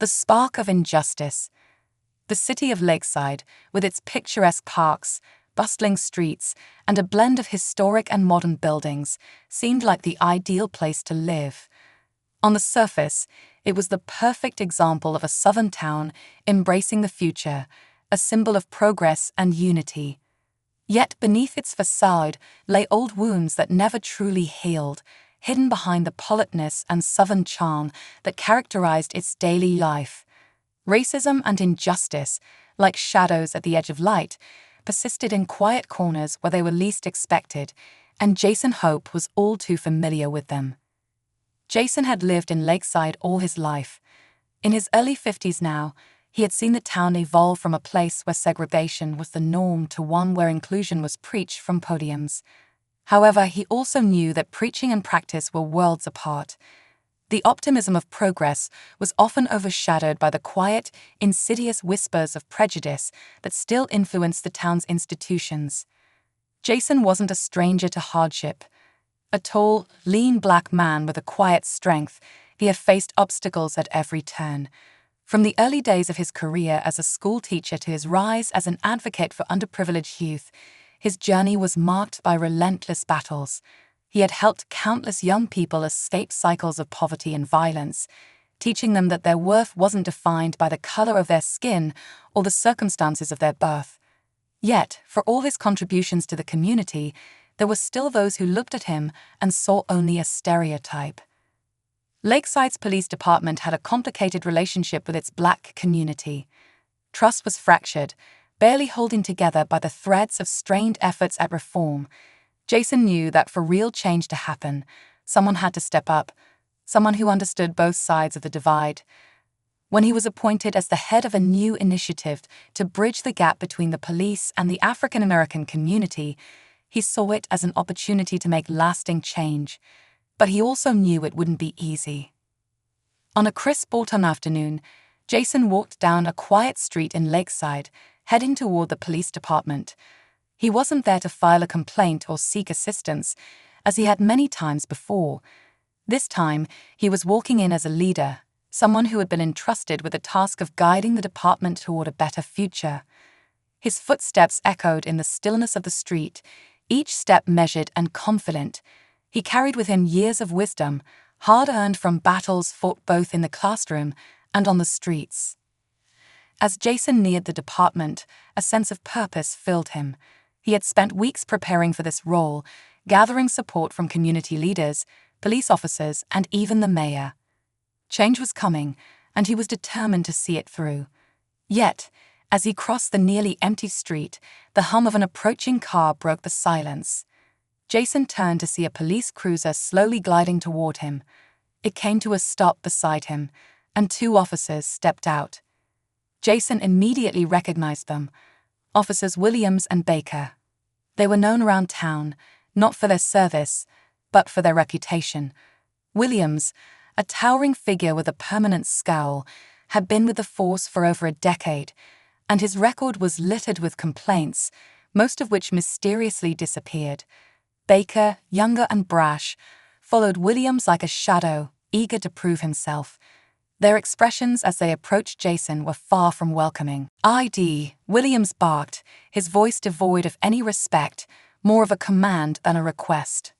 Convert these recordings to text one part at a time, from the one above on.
The spark of injustice. The city of Lakeside, with its picturesque parks, bustling streets, and a blend of historic and modern buildings, seemed like the ideal place to live. On the surface, it was the perfect example of a southern town embracing the future, a symbol of progress and unity. Yet beneath its facade lay old wounds that never truly healed, hidden behind the politeness and southern charm that characterized its daily life. Racism and injustice, like shadows at the edge of light, persisted in quiet corners where they were least expected, and Jason Hope was all too familiar with them. Jason had lived in Lakeside all his life. In his early 50s now, he had seen the town evolve from a place where segregation was the norm to one where inclusion was preached from podiums. However, he also knew that preaching and practice were worlds apart. The optimism of progress was often overshadowed by the quiet, insidious whispers of prejudice that still influenced the town's institutions. Jason wasn't a stranger to hardship. A tall, lean black man with a quiet strength, he had faced obstacles at every turn. From the early days of his career as a school teacher to his rise as an advocate for underprivileged youth, his journey was marked by relentless battles. He had helped countless young people escape cycles of poverty and violence, teaching them that their worth wasn't defined by the color of their skin or the circumstances of their birth. Yet, for all his contributions to the community, there were still those who looked at him and saw only a stereotype. Lakeside's police department had a complicated relationship with its black community. Trust was fractured, barely holding together by the threads of strained efforts at reform. Jason knew that for real change to happen, someone had to step up, someone who understood both sides of the divide. When he was appointed as the head of a new initiative to bridge the gap between the police and the African American community, he saw it as an opportunity to make lasting change. But he also knew it wouldn't be easy. On a crisp autumn afternoon, Jason walked down a quiet street in Lakeside, heading toward the police department. He wasn't there to file a complaint or seek assistance, as he had many times before. This time, he was walking in as a leader, someone who had been entrusted with the task of guiding the department toward a better future. His footsteps echoed in the stillness of the street, each step measured and confident. He carried with him years of wisdom, hard-earned from battles fought both in the classroom and on the streets. As Jason neared the department, a sense of purpose filled him. He had spent weeks preparing for this role, gathering support from community leaders, police officers, and even the mayor. Change was coming, and he was determined to see it through. Yet, as he crossed the nearly empty street, the hum of an approaching car broke the silence. Jason turned to see a police cruiser slowly gliding toward him. It came to a stop beside him, and two officers stepped out. Jason immediately recognized them, Officers Williams and Baker. They were known around town, not for their service, but for their reputation. Williams, a towering figure with a permanent scowl, had been with the force for over a decade, and his record was littered with complaints, most of which mysteriously disappeared. Baker, younger and brash, followed Williams like a shadow, eager to prove himself. Their expressions as they approached Jason were far from welcoming. "ID," Williams barked, his voice devoid of any respect, more of a command than a request.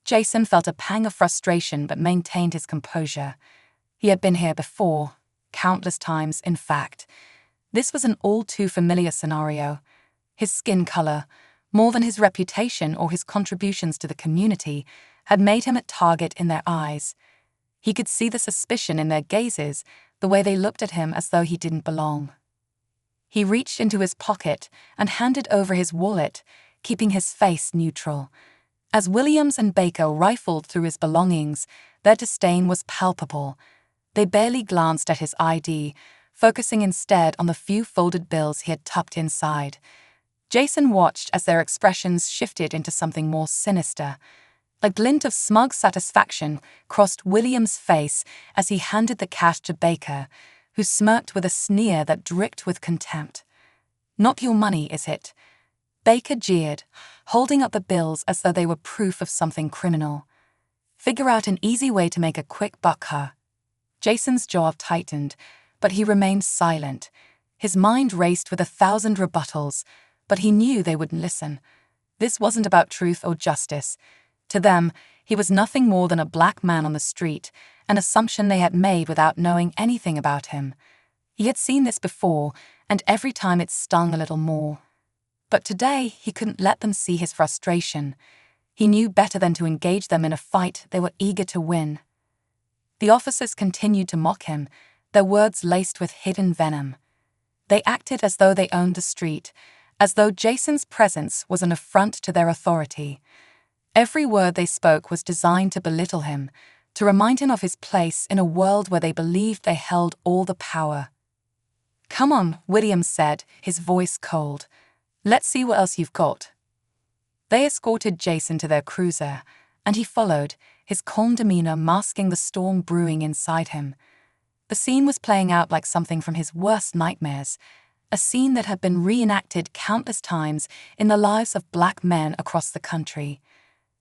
Jason felt a pang of frustration but maintained his composure. He had been here before, countless times, in fact. This was an all-too-familiar scenario. His skin color, more than his reputation or his contributions to the community, had made him a target in their eyes. He could see the suspicion in their gazes, the way they looked at him as though he didn't belong. He reached into his pocket and handed over his wallet, keeping his face neutral. As Williams and Baker rifled through his belongings, their disdain was palpable. They barely glanced at his ID, focusing instead on the few folded bills he had tucked inside. Jason watched as their expressions shifted into something more sinister. A glint of smug satisfaction crossed Williams' face as he handed the cash to Baker, who smirked with a sneer that dripped with contempt. "Not your money, is it?" Baker jeered, holding up the bills as though they were proof of something criminal. "Figure out an easy way to make a quick buck, huh?" Jason's jaw tightened, but he remained silent. His mind raced with 1,000 rebuttals, but he knew they wouldn't listen. This wasn't about truth or justice. To them, he was nothing more than a black man on the street, an assumption they had made without knowing anything about him. He had seen this before, and every time it stung a little more. But today, he couldn't let them see his frustration. He knew better than to engage them in a fight they were eager to win. The officers continued to mock him, their words laced with hidden venom. They acted as though they owned the street, as though Jason's presence was an affront to their authority. Every word they spoke was designed to belittle him, to remind him of his place in a world where they believed they held all the power. "Come on," Williams said, his voice cold. "Let's see what else you've got." They escorted Jason to their cruiser, and he followed, his calm demeanor masking the storm brewing inside him. The scene was playing out like something from his worst nightmares, a scene that had been reenacted countless times in the lives of black men across the country.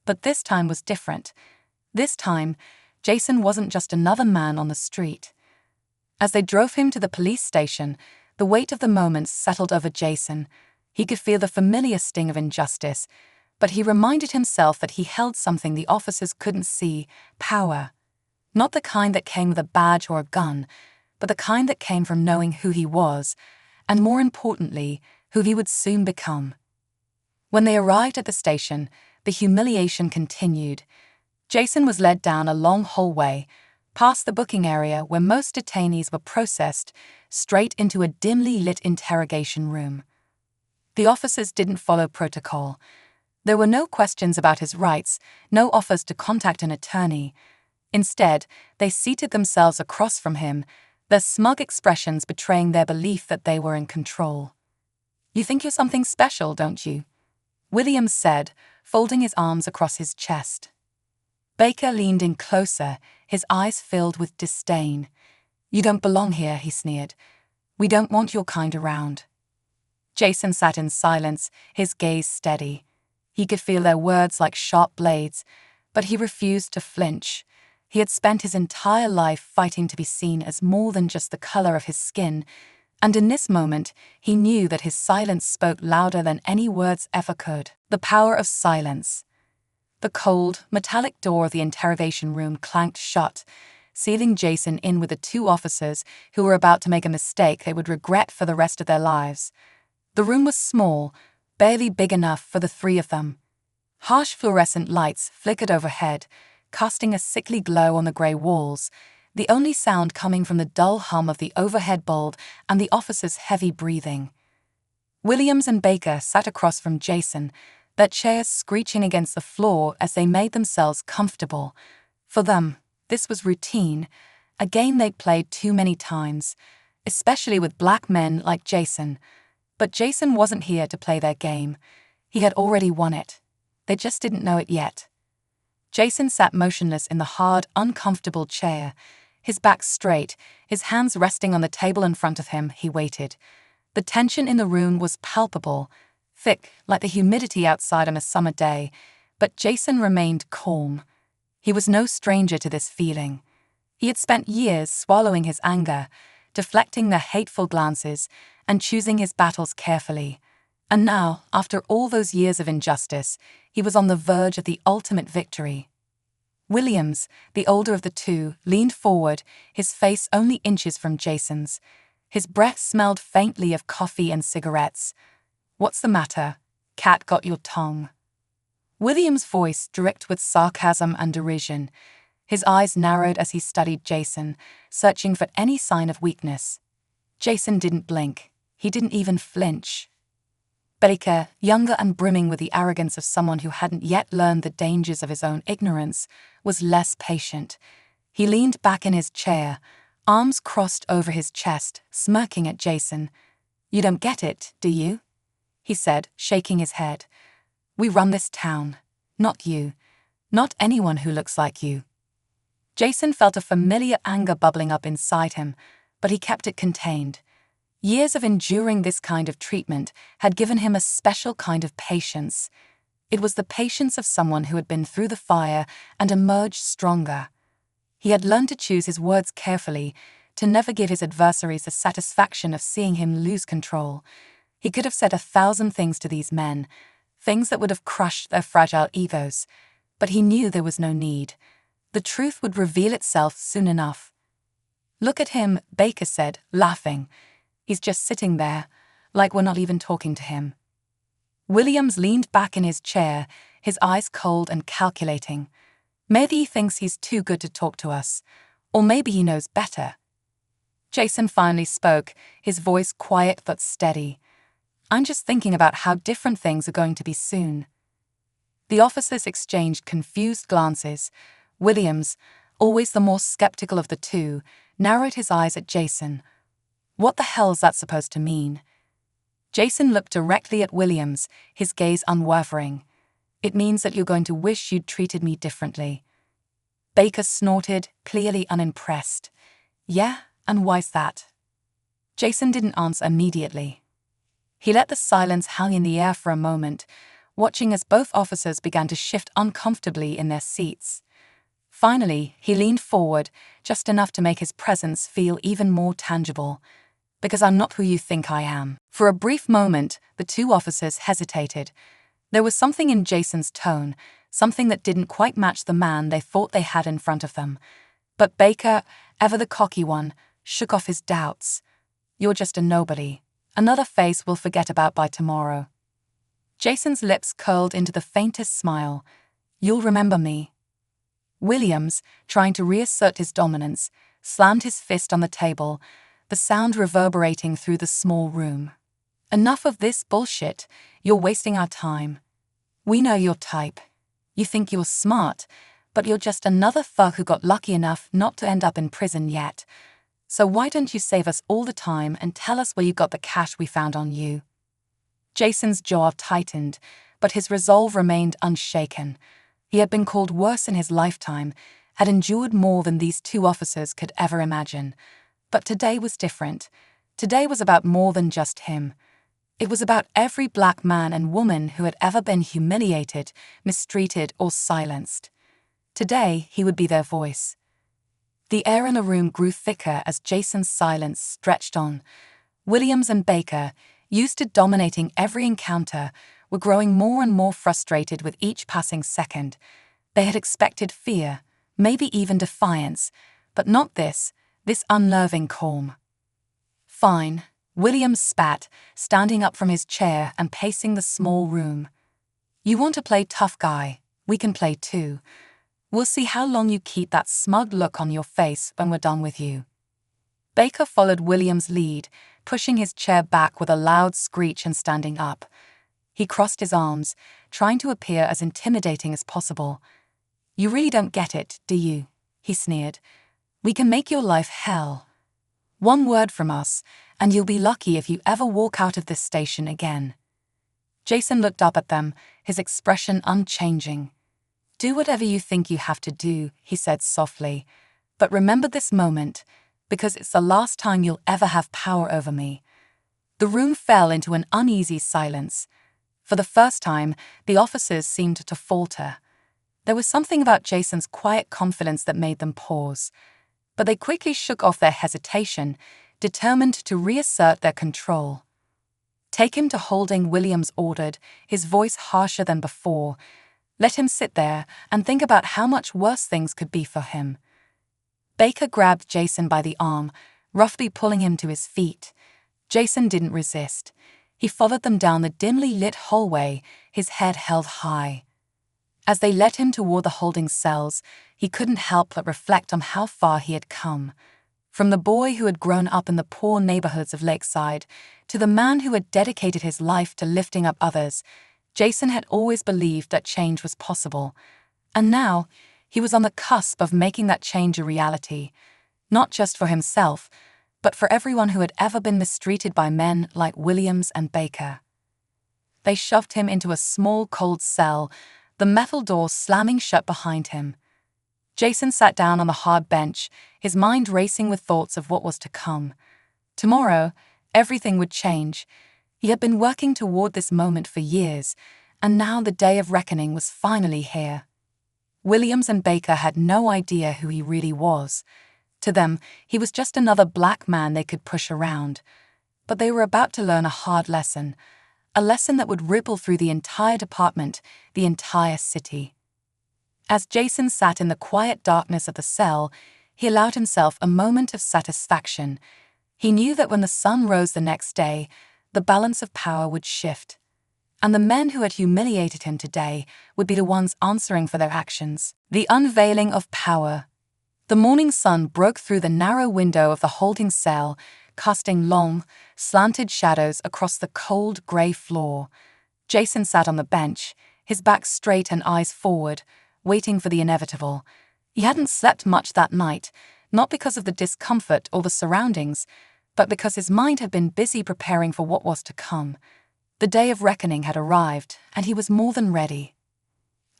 But this time was different. This time, Jason wasn't just another man on the street. As they drove him to the police station, the weight of the moment settled over Jason. He could feel the familiar sting of injustice, but he reminded himself that he held something the officers couldn't see: power. Not the kind that came with a badge or a gun, but the kind that came from knowing who he was, and more importantly, who he would soon become. When they arrived at the station, the humiliation continued. Jason was led down a long hallway, past the booking area where most detainees were processed, straight into a dimly lit interrogation room. The officers didn't follow protocol. There were no questions about his rights, no offers to contact an attorney. Instead, they seated themselves across from him, their smug expressions betraying their belief that they were in control. "You think you're something special, don't you?" Williams said, folding his arms across his chest. Baker leaned in closer, his eyes filled with disdain. "You don't belong here," he sneered. "We don't want your kind around." Jason sat in silence, his gaze steady. He could feel their words like sharp blades, but he refused to flinch. He had spent his entire life fighting to be seen as more than just the color of his skin, and in this moment, he knew that his silence spoke louder than any words ever could. The power of silence. The cold, metallic door of the interrogation room clanked shut, sealing Jason in with the two officers who were about to make a mistake they would regret for the rest of their lives. The room was small, barely big enough for the three of them. Harsh fluorescent lights flickered overhead, casting a sickly glow on the grey walls, the only sound coming from the dull hum of the overhead bulb and the officers' heavy breathing. Williams and Baker sat across from Jason, their chairs screeching against the floor as they made themselves comfortable. For them, this was routine, a game they'd played too many times, especially with black men like Jason. But Jason wasn't here to play their game. He had already won it. They just didn't know it yet. Jason sat motionless in the hard, uncomfortable chair. His back straight, his hands resting on the table in front of him, he waited. The tension in the room was palpable, thick like the humidity outside on a summer day, but Jason remained calm. He was no stranger to this feeling. He had spent years swallowing his anger, deflecting their hateful glances, and choosing his battles carefully. And now, after all those years of injustice, he was on the verge of the ultimate victory. Williams, the older of the two, leaned forward, his face only inches from Jason's. His breath smelled faintly of coffee and cigarettes. "What's the matter? Cat got your tongue?" Williams' voice dripped with sarcasm and derision. His eyes narrowed as he studied Jason, searching for any sign of weakness. Jason didn't blink. He didn't even flinch. Baker, younger and brimming with the arrogance of someone who hadn't yet learned the dangers of his own ignorance, was less patient. He leaned back in his chair, arms crossed over his chest, smirking at Jason. "You don't get it, do you?" he said, shaking his head. "We run this town, not you, not anyone who looks like you." Jason felt a familiar anger bubbling up inside him, but he kept it contained. Years of enduring this kind of treatment had given him a special kind of patience. It was the patience of someone who had been through the fire and emerged stronger. He had learned to choose his words carefully, to never give his adversaries the satisfaction of seeing him lose control. He could have said 1,000 things to these men, things that would have crushed their fragile egos, but he knew there was no need. The truth would reveal itself soon enough. "Look at him," Baker said, laughing. "He's just sitting there, like we're not even talking to him." Williams leaned back in his chair, his eyes cold and calculating. Maybe he thinks he's too good to talk to us, or maybe he knows better. Jason finally spoke, his voice quiet but steady. "I'm just thinking about how different things are going to be soon." The officers exchanged confused glances. Williams, always the more skeptical of the two, narrowed his eyes at Jason. "What the hell's that supposed to mean?" Jason looked directly at Williams, his gaze unwavering. "It means that you're going to wish you'd treated me differently." Baker snorted, clearly unimpressed. "Yeah, and why's that?" Jason didn't answer immediately. He let the silence hang in the air for a moment, watching as both officers began to shift uncomfortably in their seats. Finally, he leaned forward, just enough to make his presence feel even more tangible. "Because I'm not who you think I am." For a brief moment, the two officers hesitated. There was something in Jason's tone, something that didn't quite match the man they thought they had in front of them. But Baker, ever the cocky one, shook off his doubts. "You're just a nobody. Another face we'll forget about by tomorrow." Jason's lips curled into the faintest smile. "You'll remember me." Williams, trying to reassert his dominance, slammed his fist on the table, the sound reverberating through the small room. "Enough of this bullshit. You're wasting our time. We know your type. You think you're smart, but you're just another thug who got lucky enough not to end up in prison yet. So why don't you save us all the time and tell us where you got the cash we found on you?" Jason's jaw tightened, but his resolve remained unshaken. He had been called worse in his lifetime, had endured more than these two officers could ever imagine. But today was different. Today was about more than just him. It was about every black man and woman who had ever been humiliated, mistreated, or silenced. Today, he would be their voice. The air in the room grew thicker as Jason's silence stretched on. Williams and Baker, used to dominating every encounter, were growing more and more frustrated with each passing second. They had expected fear, maybe even defiance, but not this unnerving calm. "Fine," Williams spat, standing up from his chair and pacing the small room. "You want to play tough guy? We can play too. We'll see how long you keep that smug look on your face when we're done with you." Baker followed Williams' lead, pushing his chair back with a loud screech and standing up. He crossed his arms, trying to appear as intimidating as possible. "You really don't get it, do you?" he sneered. "We can make your life hell. One word from us, and you'll be lucky if you ever walk out of this station again." Jason looked up at them, his expression unchanging. "Do whatever you think you have to do," he said softly. "But remember this moment, because it's the last time you'll ever have power over me." The room fell into an uneasy silence. For the first time, the officers seemed to falter. There was something about Jason's quiet confidence that made them pause. But they quickly shook off their hesitation, determined to reassert their control. "Take him to holding," Williams ordered, his voice harsher than before. "Let him sit there and think about how much worse things could be for him." Baker grabbed Jason by the arm, roughly pulling him to his feet. Jason didn't resist. He followed them down the dimly lit hallway, his head held high. As they led him toward the holding cells, he couldn't help but reflect on how far he had come. From the boy who had grown up in the poor neighborhoods of Lakeside to the man who had dedicated his life to lifting up others, Jason had always believed that change was possible. And now, he was on the cusp of making that change a reality, not just for himself, but for everyone who had ever been mistreated by men like Williams and Baker. They shoved him into a small, cold cell, the metal door slamming shut behind him. Jason sat down on the hard bench, his mind racing with thoughts of what was to come. Tomorrow, everything would change. He had been working toward this moment for years, and now the day of reckoning was finally here. Williams and Baker had no idea who he really was. To them, he was just another black man they could push around. But they were about to learn a hard lesson, a lesson that would ripple through the entire department, the entire city. As Jason sat in the quiet darkness of the cell, he allowed himself a moment of satisfaction. He knew that when the sun rose the next day, the balance of power would shift. And the men who had humiliated him today would be the ones answering for their actions. The unveiling of power. The morning sun broke through the narrow window of the holding cell, casting long, slanted shadows across the cold, grey floor. Jason sat on the bench, his back straight and eyes forward, waiting for the inevitable. He hadn't slept much that night, not because of the discomfort or the surroundings, but because his mind had been busy preparing for what was to come. The day of reckoning had arrived, and he was more than ready.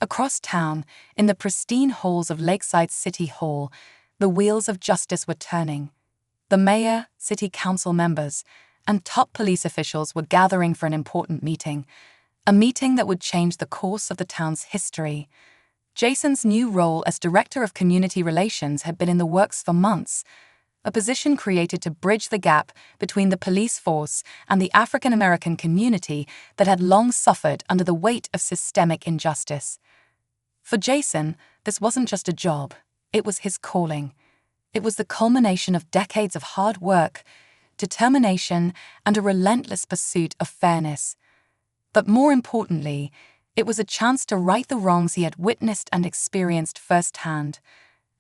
Across town, in the pristine halls of Lakeside City Hall, the wheels of justice were turning. The mayor, city council members, and top police officials were gathering for an important meeting, a meeting that would change the course of the town's history. Jason's new role as Director of Community Relations had been in the works for months, a position created to bridge the gap between the police force and the African American community that had long suffered under the weight of systemic injustice. For Jason, this wasn't just a job, it was his calling. It was the culmination of decades of hard work, determination, and a relentless pursuit of fairness. But more importantly, it was a chance to right the wrongs he had witnessed and experienced firsthand.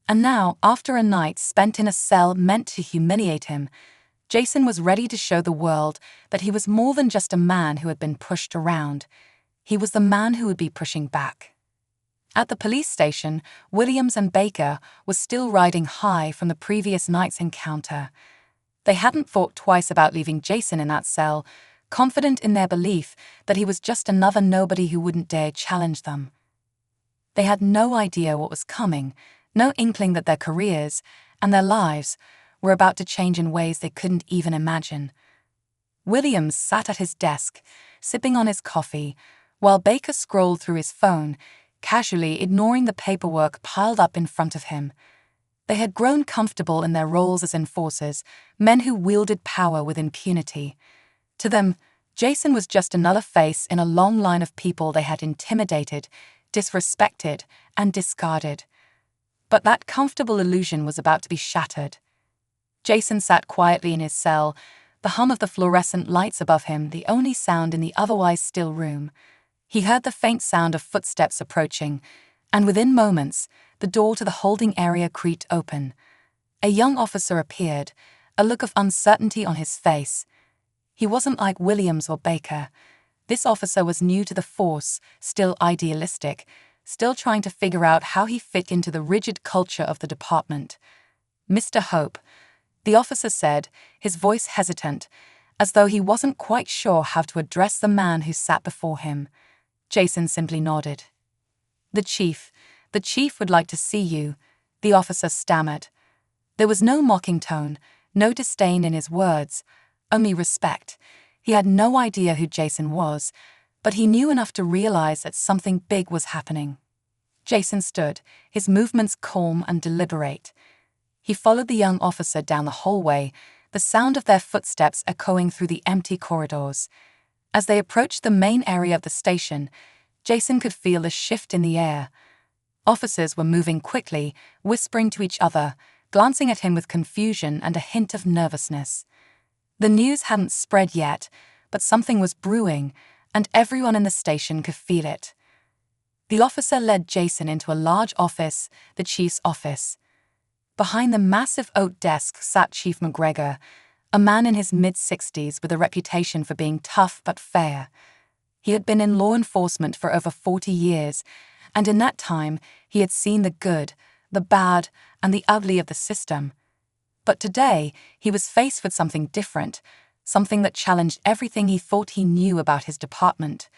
And now, after a night spent in a cell meant to humiliate him, Jason was ready to show the world that he was more than just a man who had been pushed around. He was the man who would be pushing back. At the police station, Williams and Baker were still riding high from the previous night's encounter. They hadn't thought twice about leaving Jason in that cell, confident in their belief that he was just another nobody who wouldn't dare challenge them. They had no idea what was coming, no inkling that their careers and their lives were about to change in ways they couldn't even imagine. Williams sat at his desk, sipping on his coffee, while Baker scrolled through his phone, casually ignoring the paperwork piled up in front of him. They had grown comfortable in their roles as enforcers, men who wielded power with impunity. To them, Jason was just another face in a long line of people they had intimidated, disrespected, and discarded. But that comfortable illusion was about to be shattered. Jason sat quietly in his cell, the hum of the fluorescent lights above him the only sound in the otherwise still room. He heard the faint sound of footsteps approaching, and within moments, the door to the holding area creaked open. A young officer appeared, a look of uncertainty on his face. He wasn't like Williams or Baker. This officer was new to the force, still idealistic, still trying to figure out how he fit into the rigid culture of the department. "Mr. Hope," the officer said, his voice hesitant, as though he wasn't quite sure how to address the man who sat before him. Jason simply nodded. The chief would like to see you," the officer stammered. There was no mocking tone, no disdain in his words, only respect. He had no idea who Jason was, but he knew enough to realize that something big was happening. Jason stood, his movements calm and deliberate. He followed the young officer down the hallway, the sound of their footsteps echoing through the empty corridors. As they approached the main area of the station, Jason could feel a shift in the air. Officers were moving quickly, whispering to each other, glancing at him with confusion and a hint of nervousness. The news hadn't spread yet, but something was brewing, and everyone in the station could feel it. The officer led Jason into a large office, the chief's office. Behind the massive oak desk sat Chief McGregor, a man in his mid-60s with a reputation for being tough but fair. He had been in law enforcement for over 40 years, and in that time he had seen the good, the bad, and the ugly of the system. But today he was faced with something different, something that challenged everything he thought he knew about his department.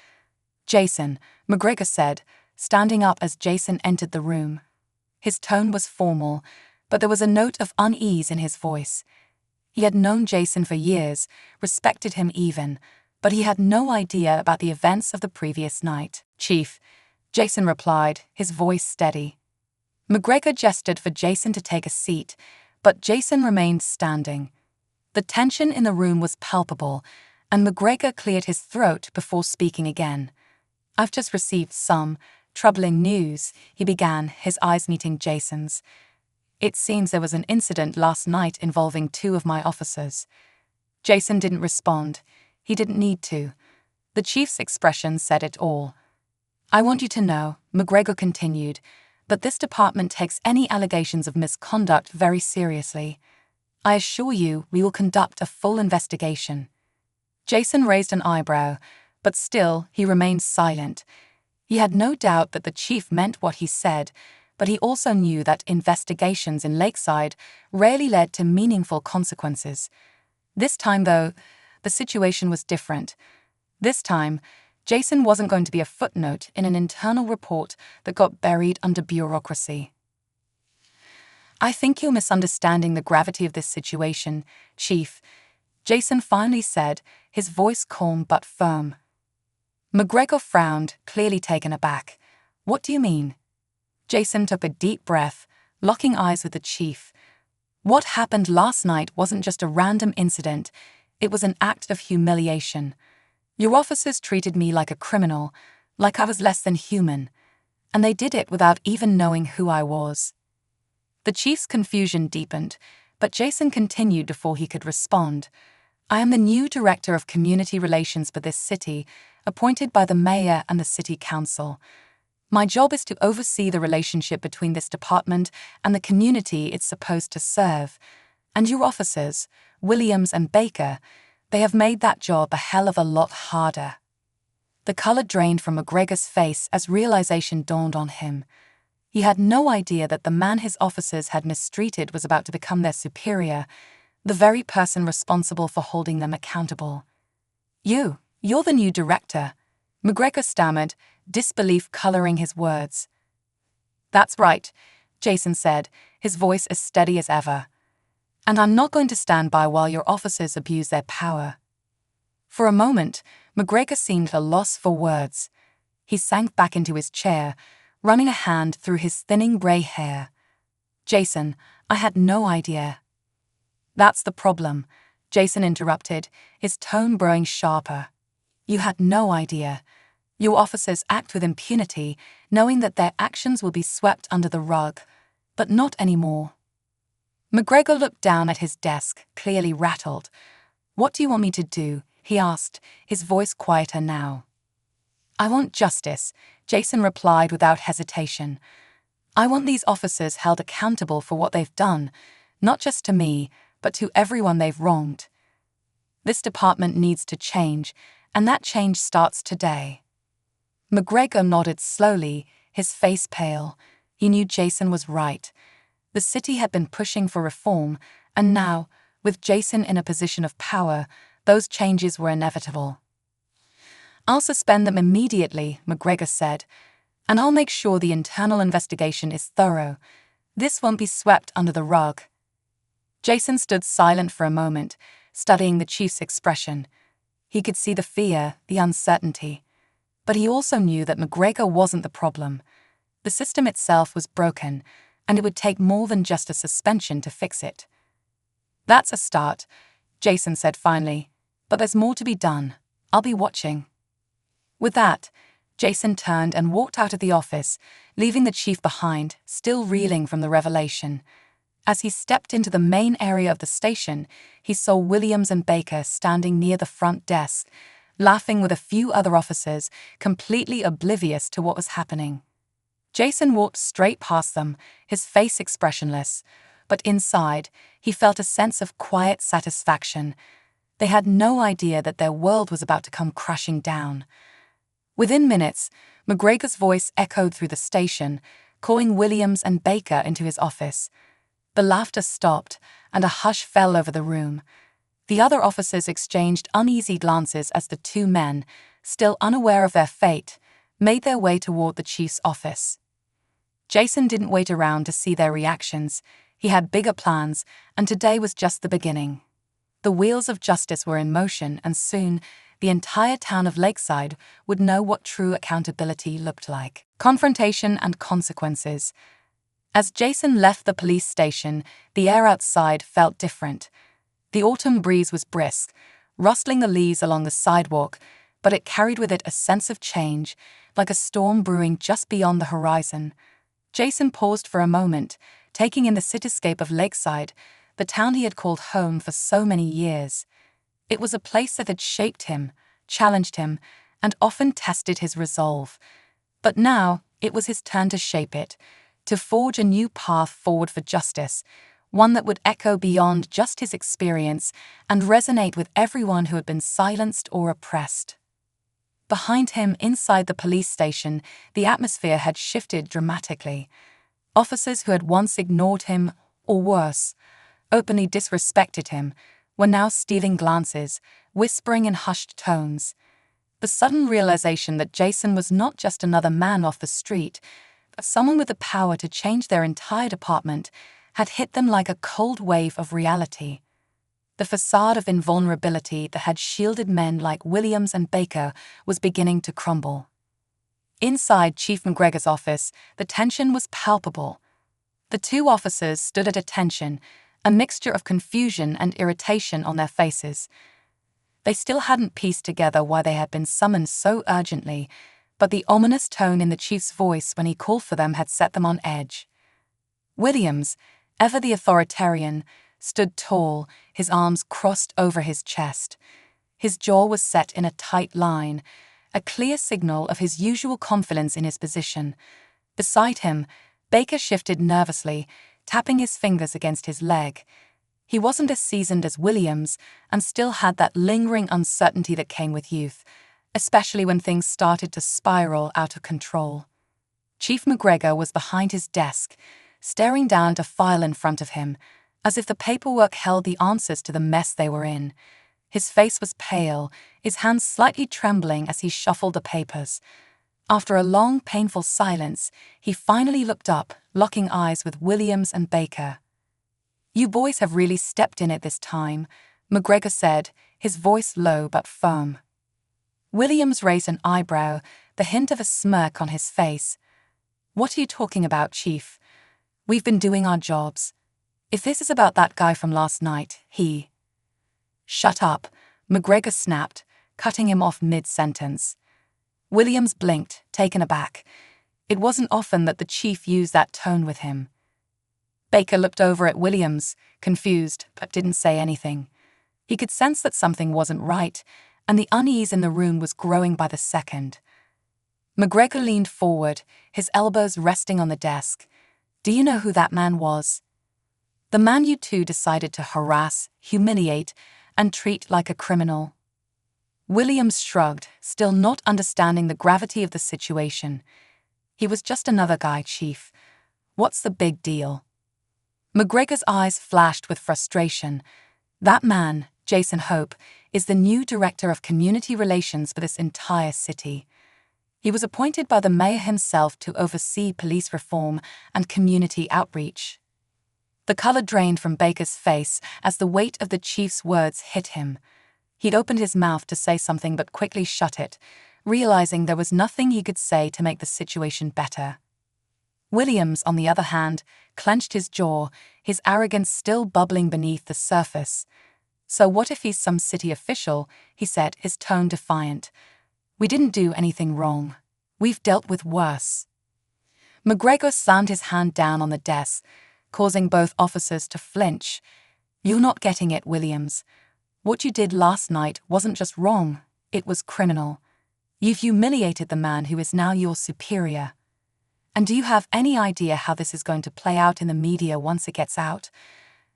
"Jason," McGregor said, standing up as Jason entered the room. His tone was formal, but there was a note of unease in his voice. He had known Jason for years, respected him even, but he had no idea about the events of the previous night. "Chief," Jason replied, his voice steady. McGregor gestured for Jason to take a seat, but Jason remained standing. The tension in the room was palpable, and McGregor cleared his throat before speaking again. "I've just received some troubling news," he began, his eyes meeting Jason's. "It seems there was an incident last night involving 2 of my officers." Jason didn't respond. He didn't need to. The chief's expression said it all. "I want you to know," McGregor continued, "but this department takes any allegations of misconduct very seriously. I assure you we will conduct a full investigation." Jason raised an eyebrow, but still he remained silent. He had no doubt that the chief meant what he said, but he also knew that investigations in Lakeside rarely led to meaningful consequences. This time, though, the situation was different. This time, Jason wasn't going to be a footnote in an internal report that got buried under bureaucracy. "I think you're misunderstanding the gravity of this situation, Chief," Jason finally said, his voice calm but firm. McGregor frowned, clearly taken aback. "What do you mean?" Jason took a deep breath, locking eyes with the chief. "What happened last night wasn't just a random incident, it was an act of humiliation. Your officers treated me like a criminal, like I was less than human, and they did it without even knowing who I was." The chief's confusion deepened, but Jason continued before he could respond. "I am the new director of community relations for this city, appointed by the mayor and the city council. My job is to oversee the relationship between this department and the community it's supposed to serve. And your officers, Williams and Baker, they have made that job a hell of a lot harder." The color drained from McGregor's face as realization dawned on him. He had no idea that the man his officers had mistreated was about to become their superior, the very person responsible for holding them accountable. You're the new director," McGregor stammered, disbelief coloring his words. "That's right," Jason said, his voice as steady as ever. "And I'm not going to stand by while your officers abuse their power." For a moment, McGregor seemed at a loss for words. He sank back into his chair, running a hand through his thinning grey hair. "Jason, I had no idea." "That's the problem," Jason interrupted, his tone growing sharper. "You had no idea. Your officers act with impunity, knowing that their actions will be swept under the rug, but not anymore." McGregor looked down at his desk, clearly rattled. "What do you want me to do?" he asked, his voice quieter now. "I want justice," Jason replied without hesitation. "I want these officers held accountable for what they've done, not just to me, but to everyone they've wronged. This department needs to change, and that change starts today." McGregor nodded slowly, his face pale. He knew Jason was right. The city had been pushing for reform, and now, with Jason in a position of power, those changes were inevitable. "I'll suspend them immediately," McGregor said, "and I'll make sure the internal investigation is thorough. This won't be swept under the rug." Jason stood silent for a moment, studying the chief's expression. He could see the fear, the uncertainty. But he also knew that McGregor wasn't the problem. The system itself was broken, and it would take more than just a suspension to fix it. "That's a start," Jason said finally, "but there's more to be done. I'll be watching." With that, Jason turned and walked out of the office, leaving the chief behind, still reeling from the revelation. As he stepped into the main area of the station, he saw Williams and Baker standing near the front desk, laughing with a few other officers, completely oblivious to what was happening. Jason walked straight past them, his face expressionless, but inside, he felt a sense of quiet satisfaction. They had no idea that their world was about to come crashing down. Within minutes, McGregor's voice echoed through the station, calling Williams and Baker into his office. The laughter stopped, and a hush fell over the room. The other officers exchanged uneasy glances as the 2 men, still unaware of their fate, made their way toward the chief's office. Jason didn't wait around to see their reactions. He had bigger plans, and today was just the beginning. The wheels of justice were in motion, and soon, the entire town of Lakeside would know what true accountability looked like. Confrontation and consequences. As Jason left the police station, the air outside felt different. The autumn breeze was brisk, rustling the leaves along the sidewalk, but it carried with it a sense of change, like a storm brewing just beyond the horizon. Jason paused for a moment, taking in the cityscape of Lakeside, the town he had called home for so many years. It was a place that had shaped him, challenged him, and often tested his resolve. But now, it was his turn to shape it, to forge a new path forward for justice, one that would echo beyond just his experience and resonate with everyone who had been silenced or oppressed. Behind him, inside the police station, the atmosphere had shifted dramatically. Officers who had once ignored him, or worse, openly disrespected him, were now stealing glances, whispering in hushed tones. The sudden realization that Jason was not just another man off the street, but someone with the power to change their entire department, had hit them like a cold wave of reality. The facade of invulnerability that had shielded men like Williams and Baker was beginning to crumble. Inside Chief McGregor's office, the tension was palpable. The two officers stood at attention, a mixture of confusion and irritation on their faces. They still hadn't pieced together why they had been summoned so urgently, but the ominous tone in the chief's voice when he called for them had set them on edge. Williams, ever the authoritarian, stood tall, his arms crossed over his chest. His jaw was set in a tight line, a clear signal of his usual confidence in his position. Beside him, Baker shifted nervously, tapping his fingers against his leg. He wasn't as seasoned as Williams and still had that lingering uncertainty that came with youth, especially when things started to spiral out of control. Chief McGregor was behind his desk, staring down at a file in front of him, as if the paperwork held the answers to the mess they were in. His face was pale, his hands slightly trembling as he shuffled the papers. After a long, painful silence, he finally looked up, locking eyes with Williams and Baker. "You boys have really stepped in it this time," McGregor said, his voice low but firm. Williams raised an eyebrow, the hint of a smirk on his face. "What are you talking about, Chief? We've been doing our jobs. If this is about that guy from last night, he—" "Shut up," McGregor snapped, cutting him off mid-sentence. Williams blinked, taken aback. It wasn't often that the chief used that tone with him. Baker looked over at Williams, confused, but didn't say anything. He could sense that something wasn't right, and the unease in the room was growing by the second. McGregor leaned forward, his elbows resting on the desk. "Do you know who that man was? The man you two decided to harass, humiliate, and treat like a criminal?" Williams shrugged, still not understanding the gravity of the situation. "He was just another guy, Chief. What's the big deal?" McGregor's eyes flashed with frustration. "That man, Jason Hope, is the new director of community relations for this entire city. He was appointed by the mayor himself to oversee police reform and community outreach." The color drained from Baker's face as the weight of the chief's words hit him. He'd opened his mouth to say something but quickly shut it, realizing there was nothing he could say to make the situation better. Williams, on the other hand, clenched his jaw, his arrogance still bubbling beneath the surface. "So what if he's some city official?" he said, his tone defiant. "We didn't do anything wrong. We've dealt with worse." McGregor slammed his hand down on the desk, causing both officers to flinch. "You're not getting it, Williams. What you did last night wasn't just wrong, it was criminal. You've humiliated the man who is now your superior. And do you have any idea how this is going to play out in the media once it gets out?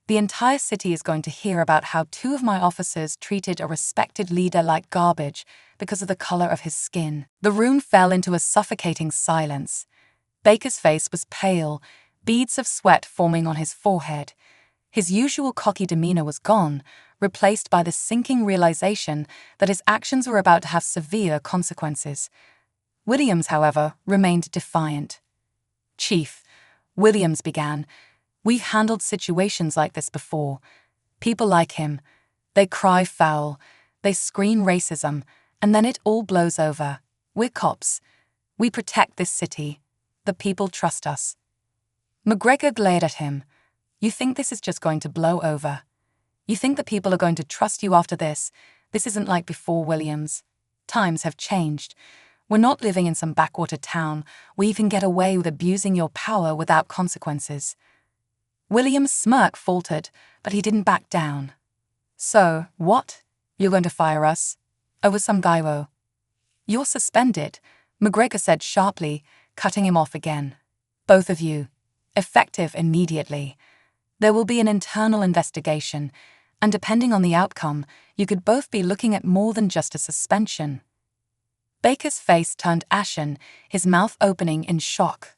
The entire city is going to hear about how two of my officers treated a respected leader like garbage because of the color of his skin." The room fell into a suffocating silence. Baker's face was pale, beads of sweat forming on his forehead. His usual cocky demeanor was gone, replaced by the sinking realization that his actions were about to have severe consequences. Williams, however, remained defiant. "Chief," Williams began, "we've handled situations like this before. People like him, they cry foul, they scream racism, and then it all blows over. We're cops. We protect this city. The people trust us." McGregor glared at him. You think this is just going to blow over? You think that people are going to trust you after this? This isn't like before, Williams. Times have changed. We're not living in some backwater town where you can get away with abusing your power without consequences. Williams' smirk faltered, but he didn't back down. So, what? You're going to fire us? Over some gyro? You're suspended, McGregor said sharply, cutting him off again. Both of you. Effective immediately. There will be an internal investigation, and depending on the outcome, you could both be looking at more than just a suspension. Baker's face turned ashen, his mouth opening in shock.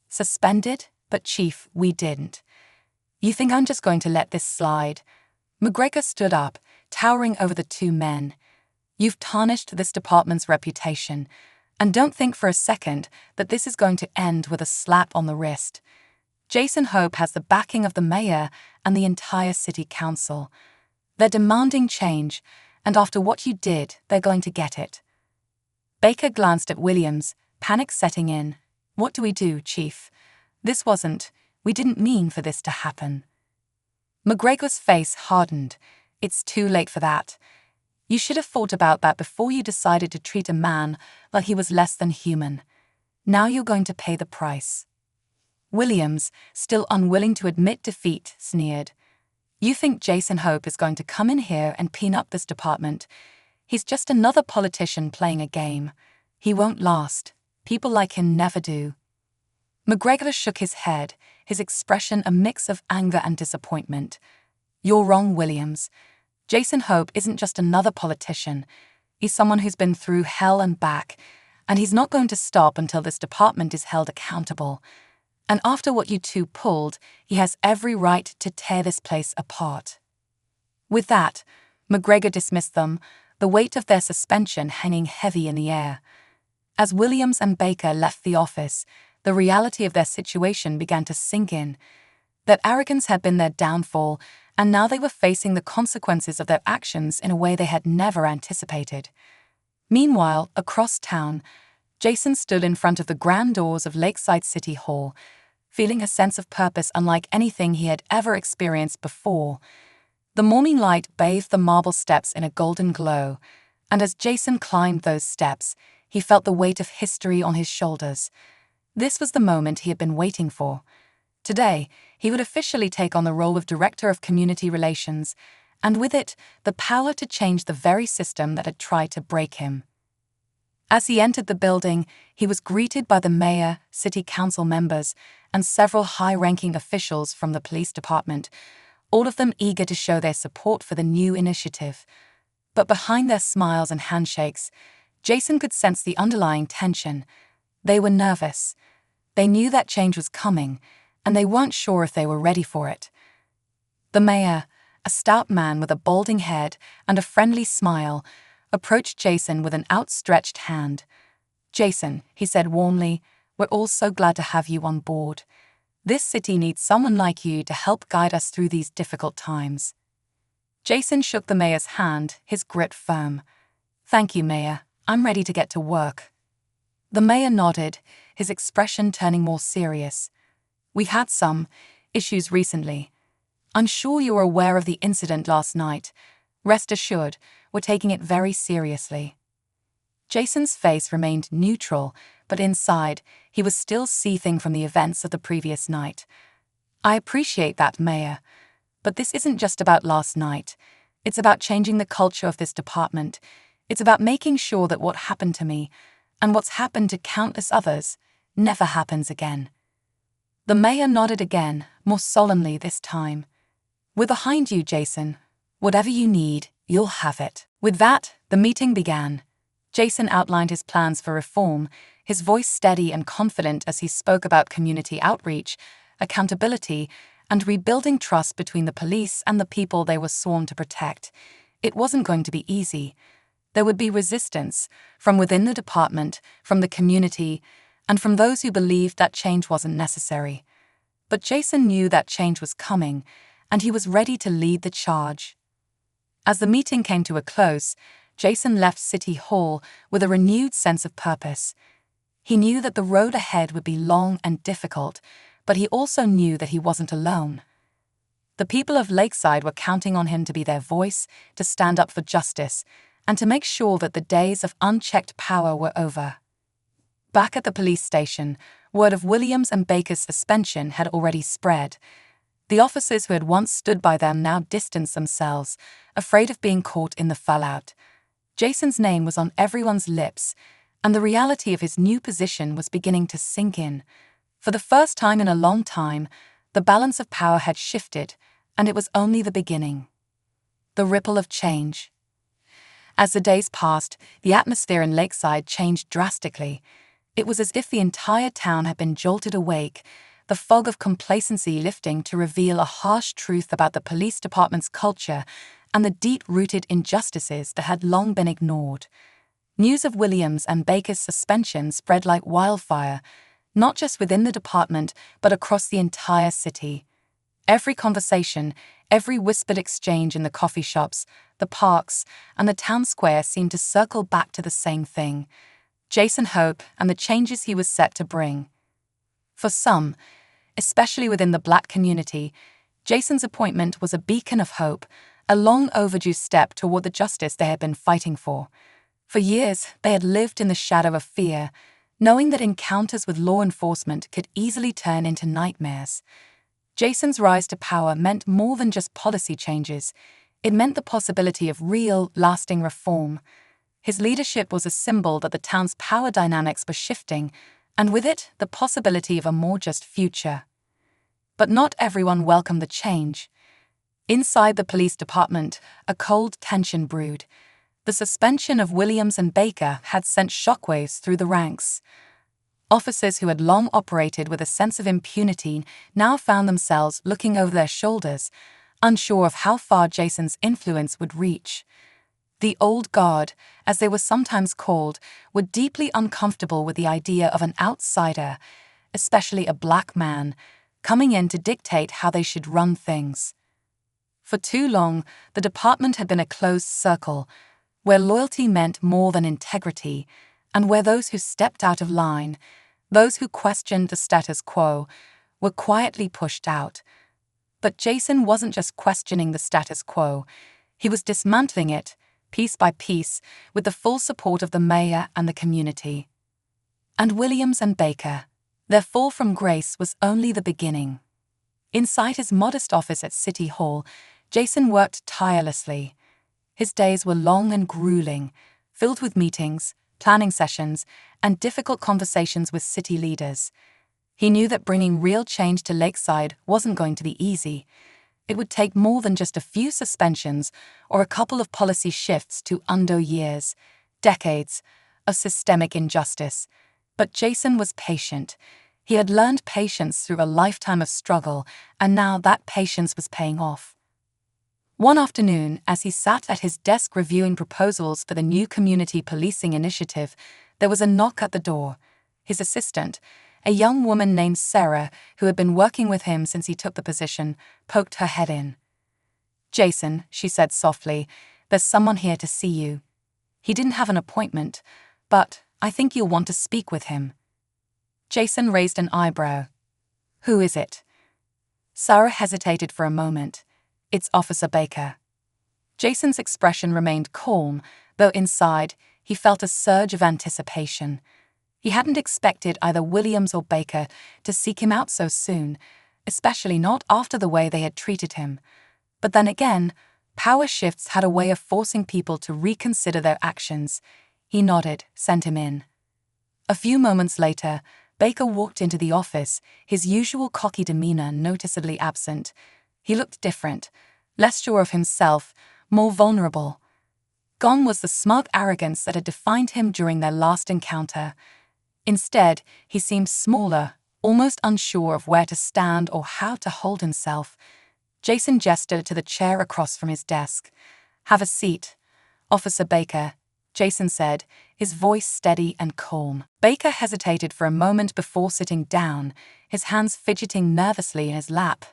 Suspended? But Chief, we didn't. You think I'm just going to let this slide? McGregor stood up, towering over the two men. You've tarnished this department's reputation, and don't think for a second that this is going to end with a slap on the wrist. Jason Hope has the backing of the mayor and the entire city council. They're demanding change, and after what you did, they're going to get it. Baker glanced at Williams, panic setting in. What do we do, Chief? We didn't mean for this to happen. McGregor's face hardened. It's too late for that. You should have thought about that before you decided to treat a man like he was less than human. Now you're going to pay the price. Williams, still unwilling to admit defeat, sneered. You think Jason Hope is going to come in here and clean up this department? He's just another politician playing a game. He won't last. People like him never do. McGregor shook his head, his expression a mix of anger and disappointment. You're wrong, Williams. Jason Hope isn't just another politician. He's someone who's been through hell and back, and he's not going to stop until this department is held accountable. And after what you two pulled, he has every right to tear this place apart. With that, McGregor dismissed them, the weight of their suspension hanging heavy in the air. As Williams and Baker left the office, the reality of their situation began to sink in. That arrogance had been their downfall, and now they were facing the consequences of their actions in a way they had never anticipated. Meanwhile, across town, Jason stood in front of the grand doors of Lakeside City Hall, feeling a sense of purpose unlike anything he had ever experienced before. The morning light bathed the marble steps in a golden glow, and as Jason climbed those steps, he felt the weight of history on his shoulders. This was the moment he had been waiting for. Today, he would officially take on the role of Director of Community Relations, and with it, the power to change the very system that had tried to break him. As he entered the building, he was greeted by the mayor, city council members, and several high-ranking officials from the police department, all of them eager to show their support for the new initiative. But behind their smiles and handshakes, Jason could sense the underlying tension. They were nervous. They knew that change was coming, and they weren't sure if they were ready for it. The mayor, a stout man with a balding head and a friendly smile, approached Jason with an outstretched hand. Jason, he said warmly, we're all so glad to have you on board. This city needs someone like you to help guide us through these difficult times. Jason shook the mayor's hand, his grip firm. Thank you, Mayor. I'm ready to get to work. The mayor nodded, his expression turning more serious. We had some issues recently. I'm sure you're aware of the incident last night. Rest assured, we're taking it very seriously. Jason's face remained neutral, but inside, he was still seething from the events of the previous night. I appreciate that, Mayor, but this isn't just about last night. It's about changing the culture of this department. It's about making sure that what happened to me, and what's happened to countless others, never happens again. The mayor nodded again, more solemnly this time. We're behind you, Jason. Whatever you need, you'll have it. With that, the meeting began. Jason outlined his plans for reform, his voice steady and confident as he spoke about community outreach, accountability, and rebuilding trust between the police and the people they were sworn to protect. It wasn't going to be easy. There would be resistance, from within the department, from the community, and from those who believed that change wasn't necessary. But Jason knew that change was coming, and he was ready to lead the charge. As the meeting came to a close, Jason left City Hall with a renewed sense of purpose. He knew that the road ahead would be long and difficult, but he also knew that he wasn't alone. The people of Lakeside were counting on him to be their voice, to stand up for justice, and to make sure that the days of unchecked power were over. Back at the police station, word of Williams and Baker's suspension had already spread. The officers who had once stood by them now distanced themselves, afraid of being caught in the fallout. Jason's name was on everyone's lips, and the reality of his new position was beginning to sink in. For the first time in a long time, the balance of power had shifted, and it was only the beginning. The ripple of change. As the days passed, the atmosphere in Lakeside changed drastically. It was as if the entire town had been jolted awake, the fog of complacency lifting to reveal a harsh truth about the police department's culture and the deep-rooted injustices that had long been ignored. News of Williams and Baker's suspension spread like wildfire, not just within the department, but across the entire city. Every conversation, every whispered exchange in the coffee shops, the parks, and the town square seemed to circle back to the same thing: Jason Hope and the changes he was set to bring. For some, especially within the Black community, Jason's appointment was a beacon of hope, a long overdue step toward the justice they had been fighting for. For years, they had lived in the shadow of fear, knowing that encounters with law enforcement could easily turn into nightmares. Jason's rise to power meant more than just policy changes. It meant the possibility of real, lasting reform. His leadership was a symbol that the town's power dynamics were shifting, and with it, the possibility of a more just future. But not everyone welcomed the change. Inside the police department, a cold tension brewed. The suspension of Williams and Baker had sent shockwaves through the ranks. Officers who had long operated with a sense of impunity now found themselves looking over their shoulders, unsure of how far Jason's influence would reach. The old guard, as they were sometimes called, were deeply uncomfortable with the idea of an outsider, especially a Black man, coming in to dictate how they should run things. For too long, the department had been a closed circle, where loyalty meant more than integrity, and where those who stepped out of line, those who questioned the status quo, were quietly pushed out. But Jason wasn't just questioning the status quo, he was dismantling it, piece by piece, with the full support of the mayor and the community. And Williams and Baker, their fall from grace was only the beginning. Inside his modest office at City Hall, Jason worked tirelessly. His days were long and grueling, filled with meetings, planning sessions, and difficult conversations with city leaders. He knew that bringing real change to Lakeside wasn't going to be easy. It would take more than just a few suspensions or a couple of policy shifts to undo years, decades, of systemic injustice. But Jason was patient. He had learned patience through a lifetime of struggle, and now that patience was paying off. One afternoon, as he sat at his desk reviewing proposals for the new community policing initiative, there was a knock at the door. His assistant, a young woman named Sarah, who had been working with him since he took the position, poked her head in. "Jason," she said softly, "there's someone here to see you. He didn't have an appointment, but I think you'll want to speak with him." Jason raised an eyebrow. "Who is it?" Sarah hesitated for a moment. "It's Officer Baker." Jason's expression remained calm, though inside, he felt a surge of anticipation. He hadn't expected either Williams or Baker to seek him out so soon, especially not after the way they had treated him. But then again, power shifts had a way of forcing people to reconsider their actions. He nodded, sent him in. A few moments later, Baker walked into the office, his usual cocky demeanor noticeably absent. He looked different, less sure of himself, more vulnerable. Gone was the smug arrogance that had defined him during their last encounter. Instead, he seemed smaller, almost unsure of where to stand or how to hold himself. Jason gestured to the chair across from his desk. "Have a seat, Officer Baker," Jason said, his voice steady and calm. Baker hesitated for a moment before sitting down, his hands fidgeting nervously in his lap.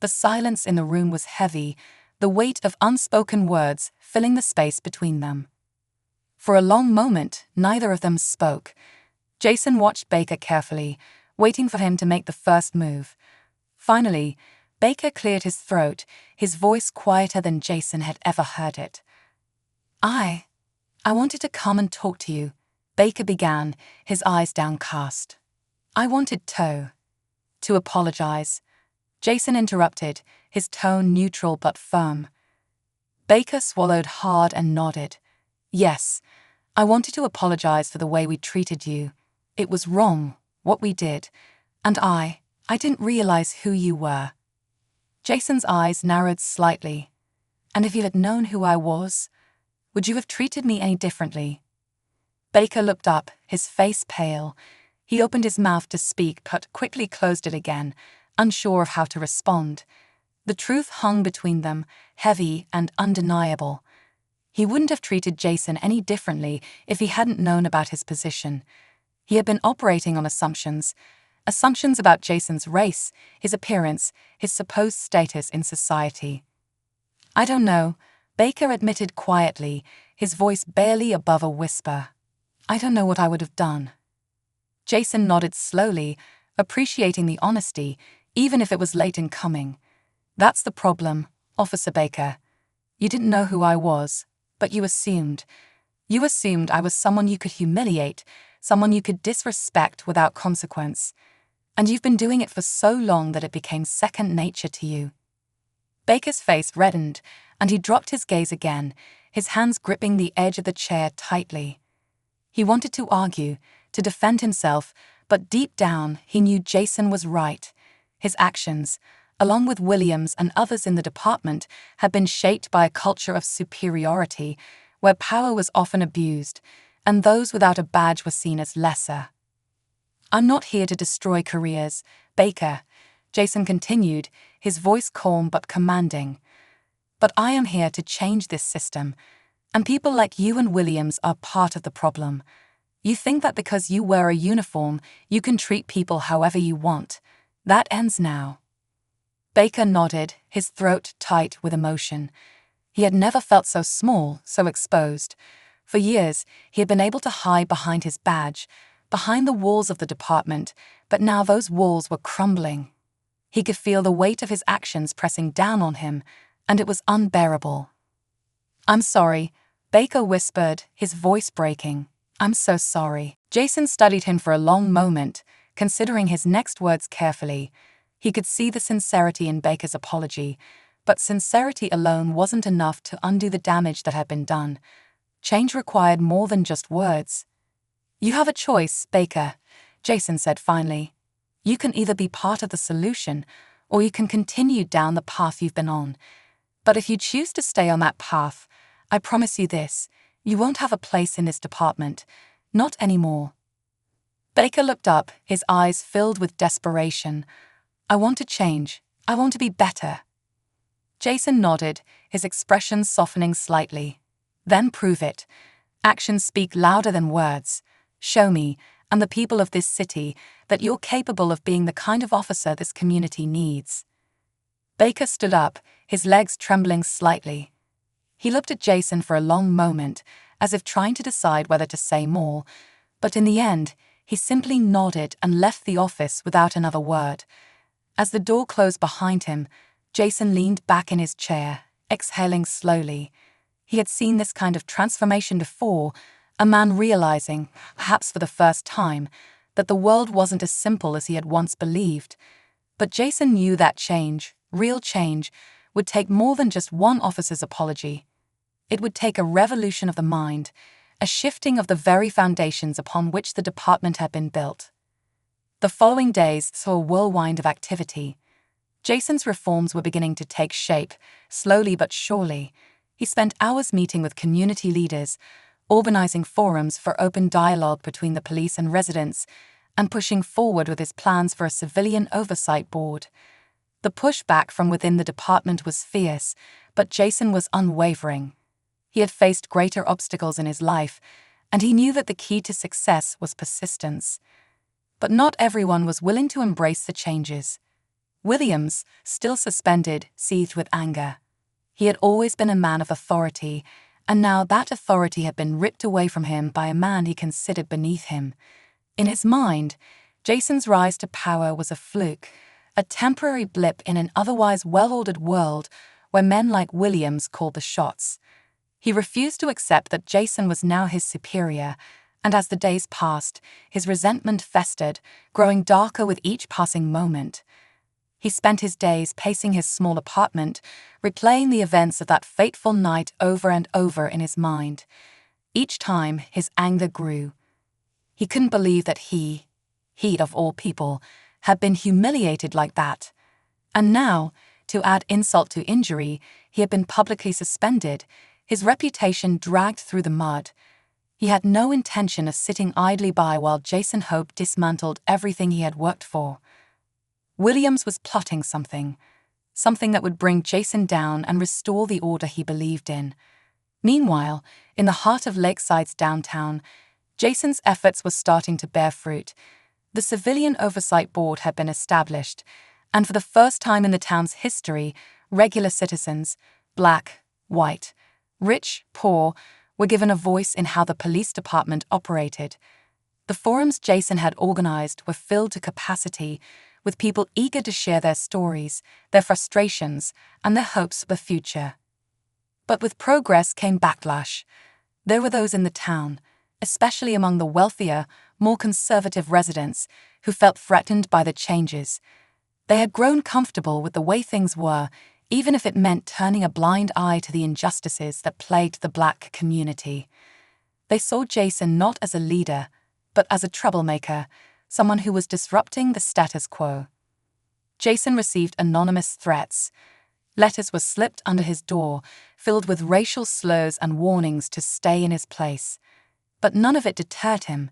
The silence in the room was heavy, the weight of unspoken words filling the space between them. For a long moment, neither of them spoke. Jason watched Baker carefully, waiting for him to make the first move. Finally, Baker cleared his throat, his voice quieter than Jason had ever heard it. I wanted to come and talk to you," Baker began, his eyes downcast. "I wanted to apologize." Jason interrupted, his tone neutral but firm. Baker swallowed hard and nodded. "Yes, I wanted to apologize for the way we treated you. It was wrong, what we did, and I didn't realize who you were." Jason's eyes narrowed slightly. "And if you had known who I was, would you have treated me any differently?" Baker looked up, his face pale. He opened his mouth to speak but quickly closed it again, unsure of how to respond. The truth hung between them, heavy and undeniable. He wouldn't have treated Jason any differently if he hadn't known about his position. He had been operating on assumptions about Jason's race, his appearance, his supposed status in society. "I don't know," Baker admitted quietly, his voice barely above a whisper. "I don't know what I would have done." Jason nodded slowly, appreciating the honesty, even if it was late in coming. "That's the problem, Officer Baker. You didn't know who I was, but you assumed. You assumed I was someone you could humiliate, someone you could disrespect without consequence. And you've been doing it for so long that it became second nature to you." Baker's face reddened, and he dropped his gaze again, his hands gripping the edge of the chair tightly. He wanted to argue, to defend himself, but deep down he knew Jason was right. His actions, along with Williams and others in the department, had been shaped by a culture of superiority, where power was often abused, and those without a badge were seen as lesser. "I'm not here to destroy careers, Baker," Jason continued, his voice calm but commanding. "But I am here to change this system, and people like you and Williams are part of the problem. You think that because you wear a uniform, you can treat people however you want. That ends now." Baker nodded, his throat tight with emotion. He had never felt so small, so exposed. For years, he had been able to hide behind his badge, behind the walls of the department, but now those walls were crumbling. He could feel the weight of his actions pressing down on him, and it was unbearable. "I'm sorry," Baker whispered, his voice breaking. "I'm so sorry." Jason studied him for a long moment, considering his next words carefully. He could see the sincerity in Baker's apology, but sincerity alone wasn't enough to undo the damage that had been done. Change required more than just words. "You have a choice, Baker," Jason said finally. "You can either be part of the solution, or you can continue down the path you've been on. But if you choose to stay on that path, I promise you this, you won't have a place in this department. Not anymore." Baker looked up, his eyes filled with desperation. "I want to change. I want to be better." Jason nodded, his expression softening slightly. "Then prove it. Actions speak louder than words. Show me, and the people of this city, that you're capable of being the kind of officer this community needs." Baker stood up, his legs trembling slightly. He looked at Jason for a long moment, as if trying to decide whether to say more, but in the end, he simply nodded and left the office without another word. As the door closed behind him, Jason leaned back in his chair, exhaling slowly. He had seen this kind of transformation before, a man realizing, perhaps for the first time, that the world wasn't as simple as he had once believed. But Jason knew that change, real change, would take more than just one officer's apology. It would take a revolution of the mind, a shifting of the very foundations upon which the department had been built. The following days saw a whirlwind of activity. Jason's reforms were beginning to take shape, slowly but surely. He spent hours meeting with community leaders, organizing forums for open dialogue between the police and residents, and pushing forward with his plans for a civilian oversight board. The pushback from within the department was fierce, but Jason was unwavering. He had faced greater obstacles in his life, and he knew that the key to success was persistence. But not everyone was willing to embrace the changes. Williams, still suspended, seethed with anger. He had always been a man of authority, and now that authority had been ripped away from him by a man he considered beneath him. In his mind, Jason's rise to power was a fluke, a temporary blip in an otherwise well-ordered world where men like Williams called the shots. He refused to accept that Jason was now his superior, and as the days passed, his resentment festered, growing darker with each passing moment. He spent his days pacing his small apartment, replaying the events of that fateful night over and over in his mind. Each time, his anger grew. He couldn't believe that he of all people, had been humiliated like that. And now, to add insult to injury, he had been publicly suspended, his reputation dragged through the mud. He had no intention of sitting idly by while Jason Hope dismantled everything he had worked for. Williams was plotting something that would bring Jason down and restore the order he believed in. Meanwhile, in the heart of Lakeside's downtown, Jason's efforts were starting to bear fruit. The Civilian Oversight Board had been established, and for the first time in the town's history, regular citizens, black, white, rich, poor, were given a voice in how the police department operated. The forums Jason had organized were filled to capacity, with people eager to share their stories, their frustrations, and their hopes for the future. But with progress came backlash. There were those in the town, especially among the wealthier, more conservative residents, who felt threatened by the changes. They had grown comfortable with the way things were, even if it meant turning a blind eye to the injustices that plagued the black community. They saw Jason not as a leader, but as a troublemaker, someone who was disrupting the status quo. Jason received anonymous threats. Letters were slipped under his door, filled with racial slurs and warnings to stay in his place. But none of it deterred him.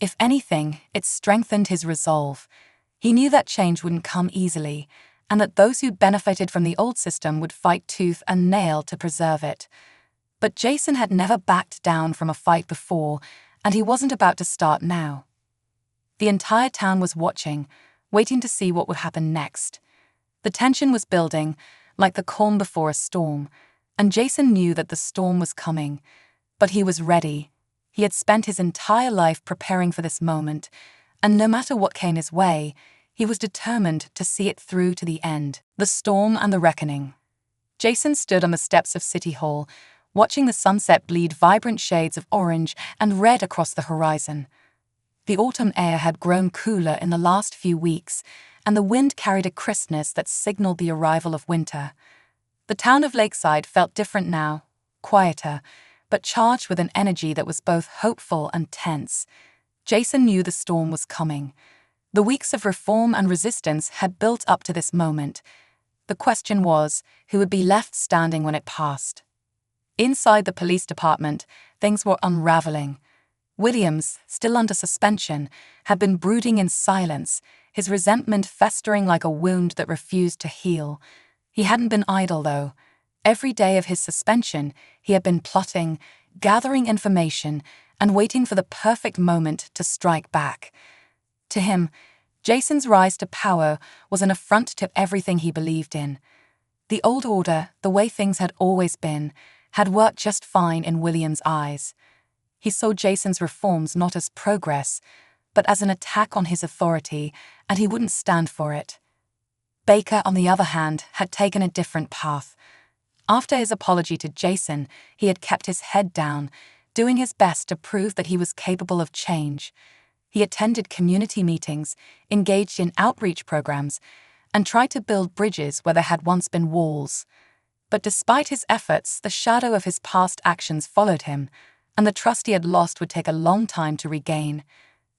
If anything, it strengthened his resolve. He knew that change wouldn't come easily, and that those who benefited from the old system would fight tooth and nail to preserve it. But Jason had never backed down from a fight before, and he wasn't about to start now. The entire town was watching, waiting to see what would happen next. The tension was building, like the calm before a storm, and Jason knew that the storm was coming. But he was ready. He had spent his entire life preparing for this moment, and no matter what came his way, he was determined to see it through to the end. The storm and the reckoning. Jason stood on the steps of City Hall, watching the sunset bleed vibrant shades of orange and red across the horizon. The autumn air had grown cooler in the last few weeks, and the wind carried a crispness that signaled the arrival of winter. The town of Lakeside felt different now, quieter, but charged with an energy that was both hopeful and tense. Jason knew the storm was coming. The weeks of reform and resistance had built up to this moment. The question was, who would be left standing when it passed? Inside the police department, things were unraveling. Williams, still under suspension, had been brooding in silence, his resentment festering like a wound that refused to heal. He hadn't been idle, though. Every day of his suspension, he had been plotting, gathering information, and waiting for the perfect moment to strike back. To him, Jason's rise to power was an affront to everything he believed in. The old order, the way things had always been, had worked just fine in William's eyes. He saw Jason's reforms not as progress, but as an attack on his authority, and he wouldn't stand for it. Baker, on the other hand, had taken a different path. After his apology to Jason, he had kept his head down, doing his best to prove that he was capable of change. He attended community meetings, engaged in outreach programs, and tried to build bridges where there had once been walls. But despite his efforts, the shadow of his past actions followed him, and the trust he had lost would take a long time to regain.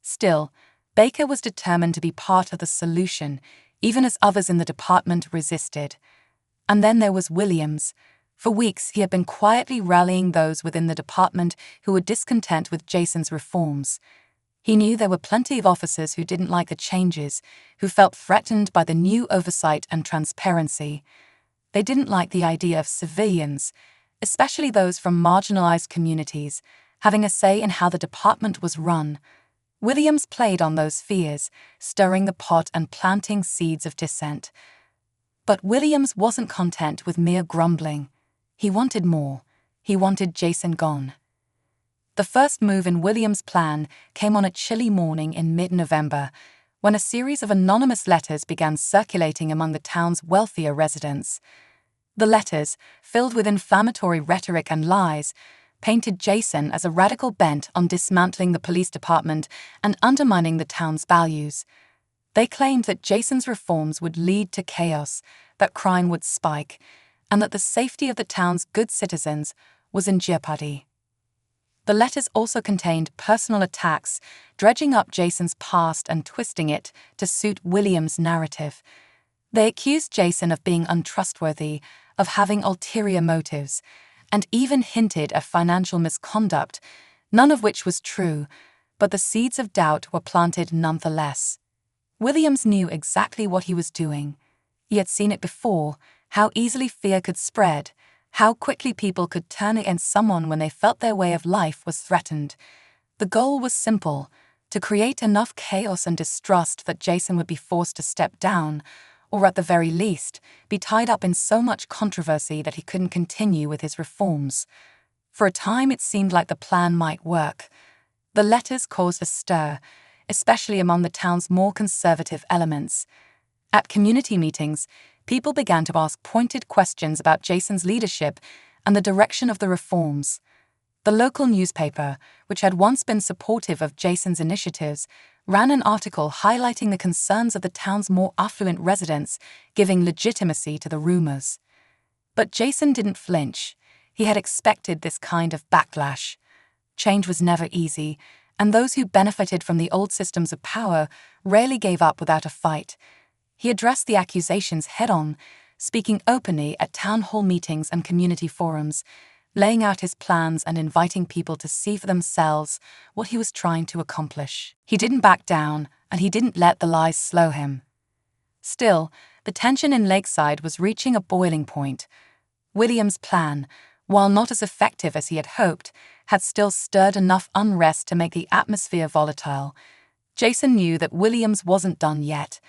Still, Baker was determined to be part of the solution, even as others in the department resisted. And then there was Williams. For weeks, he had been quietly rallying those within the department who were discontent with Jason's reforms. He knew there were plenty of officers who didn't like the changes, who felt threatened by the new oversight and transparency. They didn't like the idea of civilians, especially those from marginalized communities, having a say in how the department was run. Williams played on those fears, stirring the pot and planting seeds of dissent. But Williams wasn't content with mere grumbling. He wanted more. He wanted Jason gone. The first move in Williams' plan came on a chilly morning in mid-November, when a series of anonymous letters began circulating among the town's wealthier residents. The letters, filled with inflammatory rhetoric and lies, painted Jason as a radical bent on dismantling the police department and undermining the town's values. They claimed that Jason's reforms would lead to chaos, that crime would spike, and that the safety of the town's good citizens was in jeopardy. The letters also contained personal attacks, dredging up Jason's past and twisting it to suit William's narrative. They accused Jason of being untrustworthy, of having ulterior motives, and even hinted at financial misconduct, none of which was true, but the seeds of doubt were planted nonetheless. Williams knew exactly what he was doing. He had seen it before, how easily fear could spread, how quickly people could turn against someone when they felt their way of life was threatened. The goal was simple: to create enough chaos and distrust that Jason would be forced to step down, or at the very least, be tied up in so much controversy that he couldn't continue with his reforms. For a time it seemed like the plan might work. The letters caused a stir, especially among the town's more conservative elements. At community meetings, people began to ask pointed questions about Jason's leadership and the direction of the reforms. The local newspaper, which had once been supportive of Jason's initiatives, ran an article highlighting the concerns of the town's more affluent residents, giving legitimacy to the rumors. But Jason didn't flinch. He had expected this kind of backlash. Change was never easy, and those who benefited from the old systems of power rarely gave up without a fight. He addressed the accusations head-on, speaking openly at town hall meetings and community forums, laying out his plans and inviting people to see for themselves what he was trying to accomplish. He didn't back down, and he didn't let the lies slow him. Still, the tension in Lakeside was reaching a boiling point. William's plan, while not as effective as he had hoped, had still stirred enough unrest to make the atmosphere volatile. Jason knew that Williams wasn't done yet.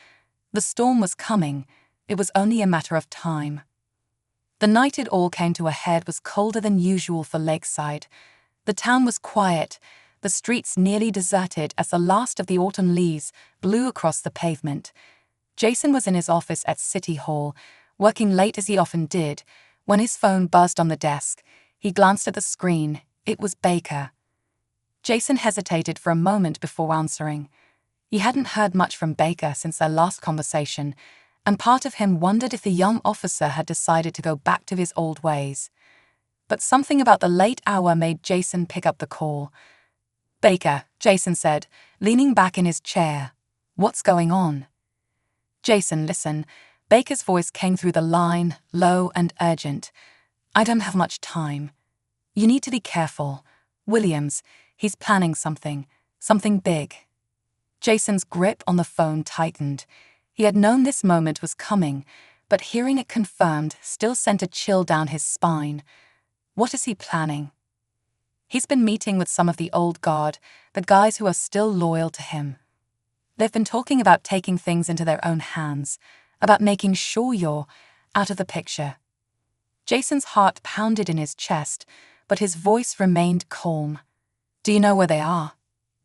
The storm was coming. It was only a matter of time. The night it all came to a head was colder than usual for Lakeside. The town was quiet, the streets nearly deserted as the last of the autumn leaves blew across the pavement. Jason was in his office at City Hall, working late as he often did, when his phone buzzed on the desk. He glanced at the screen. It was Baker. Jason hesitated for a moment before answering. He hadn't heard much from Baker since their last conversation, and part of him wondered if the young officer had decided to go back to his old ways. But something about the late hour made Jason pick up the call. "Baker," Jason said, leaning back in his chair. "What's going on?" "Jason, listen." Baker's voice came through the line, low and urgent. "I don't have much time. You need to be careful. Williams, he's planning something big." Jason's grip on the phone tightened. He had known this moment was coming, but hearing it confirmed still sent a chill down his spine. What is he planning? He's been meeting with some of the old guard, the guys who are still loyal to him. They've been talking about taking things into their own hands, about making sure you're out of the picture. Jason's heart pounded in his chest, but his voice remained calm. "Do you know where they are?"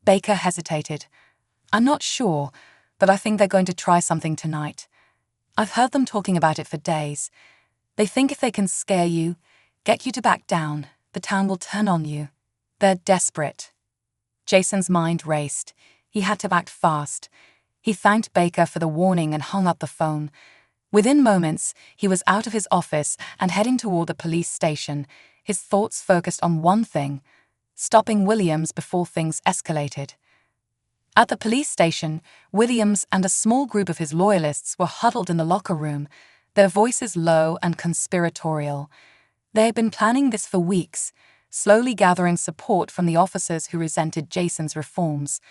Baker hesitated. "I'm not sure, but I think they're going to try something tonight. I've heard them talking about it for days. They think if they can scare you, get you to back down, the town will turn on you. They're desperate." Jason's mind raced. He had to act fast. He thanked Baker for the warning and hung up the phone. Within moments, he was out of his office and heading toward the police station, his thoughts focused on one thing: stopping Williams before things escalated. At the police station, Williams and a small group of his loyalists were huddled in the locker room, their voices low and conspiratorial. They had been planning this for weeks, slowly gathering support from the officers who resented Jason's reforms.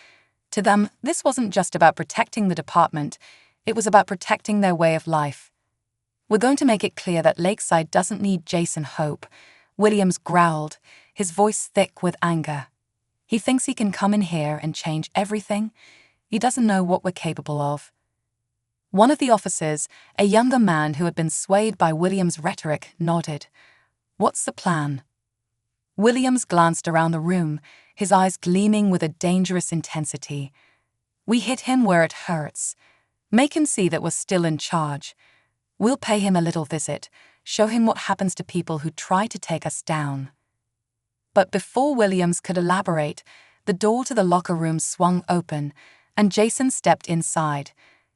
To them, this wasn't just about protecting the department, it was about protecting their way of life. "We're going to make it clear that Lakeside doesn't need Jason Hope," Williams growled, his voice thick with anger. "He thinks he can come in here and change everything. He doesn't know what we're capable of." One of the officers, a younger man who had been swayed by Williams' rhetoric, nodded. "What's the plan?" Williams glanced around the room, his eyes gleaming with a dangerous intensity. We hit him where it hurts. Make him see that we're still in charge. We'll pay him a little visit, show him what happens to people who try to take us down." But before Williams could elaborate, the door to the locker room swung open, and Jason stepped inside.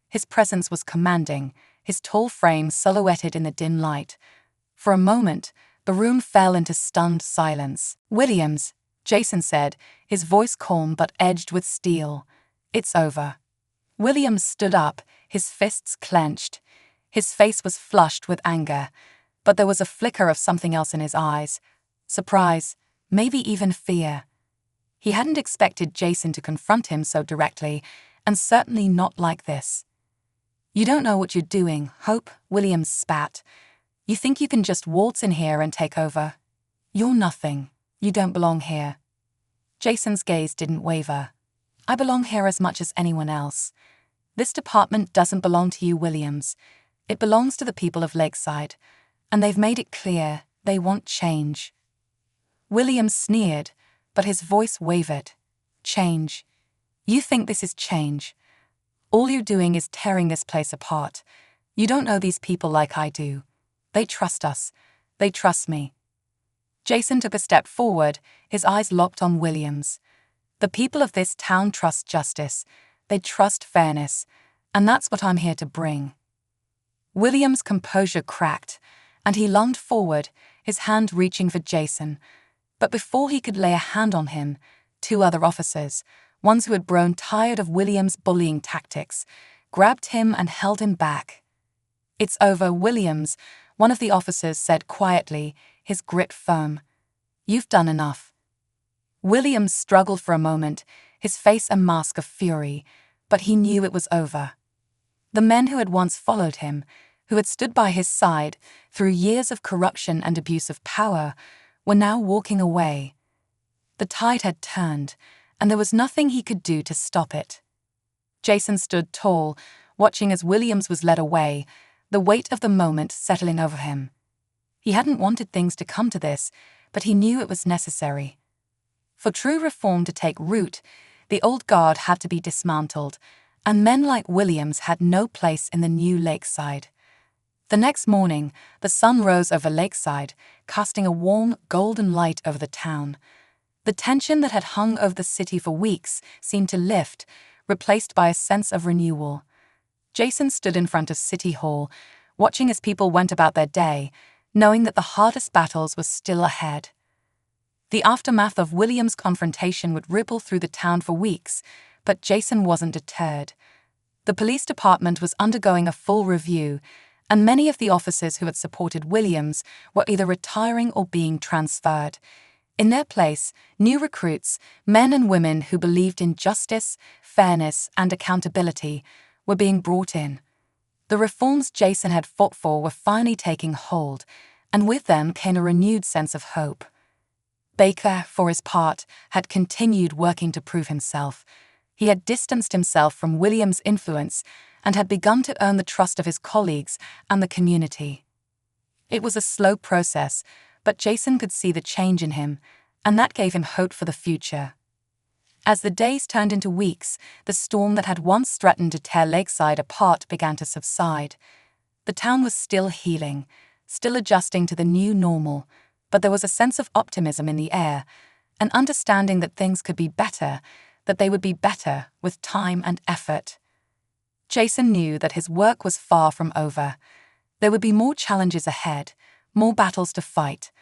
His presence was commanding, his tall frame silhouetted in the dim light. For a moment, the room fell into stunned silence. "Williams," Jason said, his voice calm but edged with steel. "It's over." Williams stood up, his fists clenched. His face was flushed with anger, but there was a flicker of something else in his eyes. Surprise, maybe even fear. He hadn't expected Jason to confront him so directly, and certainly not like this. "You don't know what you're doing, Hope," Williams spat. "You think you can just waltz in here and take over? You're nothing. You don't belong here." Jason's gaze didn't waver. "I belong here as much as anyone else. This department doesn't belong to you, Williams. It belongs to the people of Lakeside, and they've made it clear they want change." Williams sneered, but his voice wavered. "Change? You think this is change? All you're doing is tearing this place apart. You don't know these people like I do. They trust us. They trust me." Jason took a step forward, his eyes locked on Williams. "The people of this town trust justice. They trust fairness, and that's what I'm here to bring." Williams' composure cracked, and he lunged forward, his hand reaching for Jason. But before he could lay a hand on him, two other officers, ones who had grown tired of Williams' bullying tactics, grabbed him and held him back. "It's over, Williams," one of the officers said quietly, his grit firm. "You've done enough." Williams struggled for a moment, his face a mask of fury, but he knew it was over. The men who had once followed him, who had stood by his side through years of corruption and abuse of power, were now walking away. The tide had turned, and there was nothing he could do to stop it. Jason stood tall, watching as Williams was led away, the weight of the moment settling over him. He hadn't wanted things to come to this, but he knew it was necessary. For true reform to take root, the old guard had to be dismantled, and men like Williams had no place in the new Lakeside. The next morning, the sun rose over Lakeside, casting a warm, golden light over the town. The tension that had hung over the city for weeks seemed to lift, replaced by a sense of renewal. Jason stood in front of City Hall, watching as people went about their day, knowing that the hardest battles were still ahead. The aftermath of Williams' confrontation would ripple through the town for weeks, but Jason wasn't deterred. The police department was undergoing a full review, and many of the officers who had supported Williams were either retiring or being transferred. In their place, new recruits, men and women who believed in justice, fairness, and accountability, were being brought in. The reforms Jason had fought for were finally taking hold, and with them came a renewed sense of hope. Baker, for his part, had continued working to prove himself. He had distanced himself from Williams' influence and had begun to earn the trust of his colleagues and the community. It was a slow process, but Jason could see the change in him, and that gave him hope for the future. As the days turned into weeks, the storm that had once threatened to tear Lakeside apart began to subside. The town was still healing, still adjusting to the new normal, but there was a sense of optimism in the air, an understanding that things could be better, that they would be better with time and effort. Jason knew that his work was far from over. There would be more challenges ahead, more battles to fight.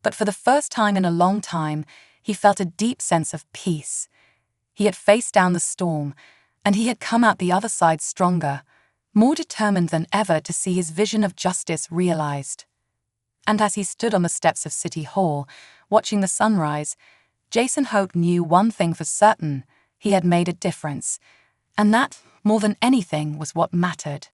But for the first time in a long time, he felt a deep sense of peace. He had faced down the storm, and he had come out the other side stronger, more determined than ever to see his vision of justice realized. And as he stood on the steps of City Hall, watching the sunrise, Jason Hope knew one thing for certain: he had made a difference. And that, more than anything, was what mattered.